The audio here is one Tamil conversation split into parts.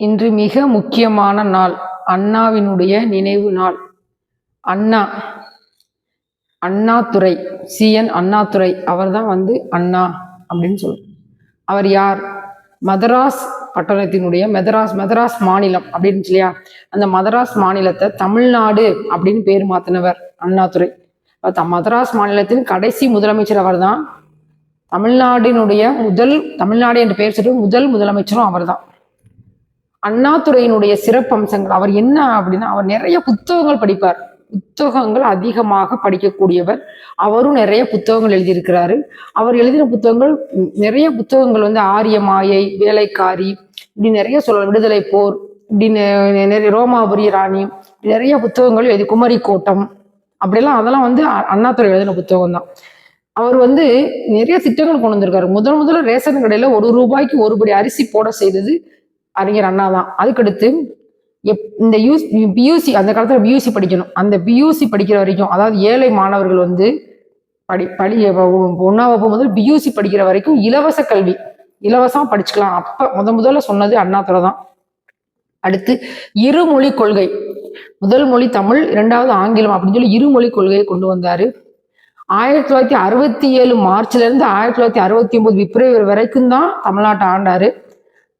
இன்று மிக முக்கியமான நாள், அண்ணாவினுடைய நினைவு நாள். அண்ணாதுரை, CN அண்ணாதுரை அவர்தான் அண்ணா அப்படின்னு சொல்லுவோம். அவர் யார்? மதராஸ் பட்டணத்தினுடைய மெதராஸ் மாநிலம் அப்படின்னு இல்லையா, அந்த மதராஸ் மாநிலத்தை தமிழ்நாடு அப்படின்னு பேர் மாத்தினவர் அண்ணாதுரை. மதராஸ் மாநிலத்தின் கடைசி முதலமைச்சர் அவர் தான். தமிழ்நாடு என்று பெயர் சொல்ற முதல் முதலமைச்சரும் அவர் தான். அண்ணாதுரையினுடைய சிறப்பம்சங்கள், அவர் என்ன அப்படின்னா, அவர் நிறைய புத்தகங்கள் படிப்பார். புத்தகங்கள் அதிகமாக படிக்கக்கூடியவர். அவரும் நிறைய புத்தகங்கள் எழுதியிருக்கிறாரு. அவர் எழுதின புத்தகங்கள் நிறைய புத்தகங்கள் ஆரிய மாயை, வேலைக்காரி, இப்படி நிறைய சொல்லலாம், விடுதலை போர், இப்படின்னு நிறைய ரோமாபுரி ராணி, நிறைய புத்தகங்கள் எழுதி, குமரி கோட்டம், அப்படிலாம் அதெல்லாம் அண்ணாதுரை எழுதின புத்தகம் தான். அவர் நிறைய திட்டங்கள் கொண்டு வந்திருக்காரு. முதல்ல ரேஷன் கடையில ₹1 ஒரு படி அரிசி போட செய்தது அறிஞர் அண்ணா தான். அதுக்கடுத்து இந்த பியூசி, அந்த காலத்துல பியூசி படிக்கணும். அந்த பியூசி படிக்கிற வரைக்கும், அதாவது ஏழை மாணவர்கள் 1ஆம் வகுப்பு முதல் பியூசி படிக்கிற வரைக்கும் இலவச கல்வி, இலவசமா படிச்சுக்கலாம். அப்ப முதல்ல சொன்னது அண்ணாதுரை தான். அடுத்து இருமொழி கொள்கை, முதல் மொழி தமிழ், 2வது ஆங்கிலம் அப்படின்னு சொல்லி இருமொழி கொள்கையை கொண்டு வந்தாரு. 1967 மார்ச்ல இருந்து 1969 பிப்ரவரி வரைக்கும் தான் தமிழ்நாட்டை ஆண்டாரு.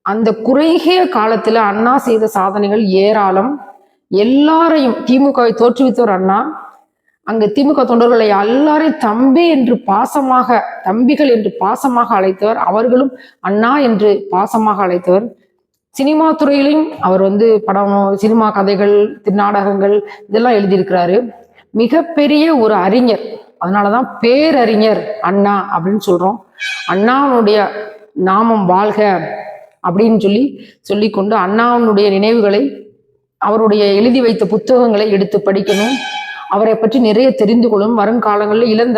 அந்த குறுகிய காலத்துல அண்ணா செய்த சாதனைகள் ஏராளம். எல்லாரையும், திமுகவை தோற்றுவித்தவர் அண்ணா. அங்க திமுக தொண்டர்களை எல்லாரையும் தம்பிகள் என்று பாசமாக அழைத்தவர். அவர்களும் அண்ணா என்று பாசமாக அழைத்தவர். சினிமா துறையிலையும் அவர் படம், சினிமா கதைகள், நாடகங்கள் இதெல்லாம் எழுதியிருக்கிறாரு. மிகப்பெரிய ஒரு அறிஞர். அதனாலதான் பேரறிஞர் அண்ணா அப்படின்னு சொல்றோம். அண்ணாவுடைய நாமம் வாழ்க அப்படின்னு சொல்லிக்கொண்டு அண்ணாவுடைய நினைவுகளை, அவருடைய எழுதி வைத்த புத்தகங்களை எடுத்து படிக்கணும். அவரை பற்றி நிறைய தெரிந்து கொள்ளணும். வருங்காலங்களில்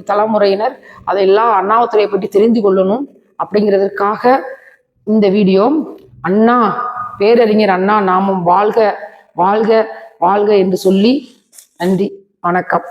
தலைமுறையினர் அதெல்லாம் அண்ணாதுரையை பற்றி தெரிந்து கொள்ளணும். அப்படிங்கிறதுக்காக இந்த வீடியோ. அண்ணா, பேரறிஞர் அண்ணா நாமம் வாழ்க வாழ்க வாழ்க என்று சொல்லி நன்றி, வணக்கம்.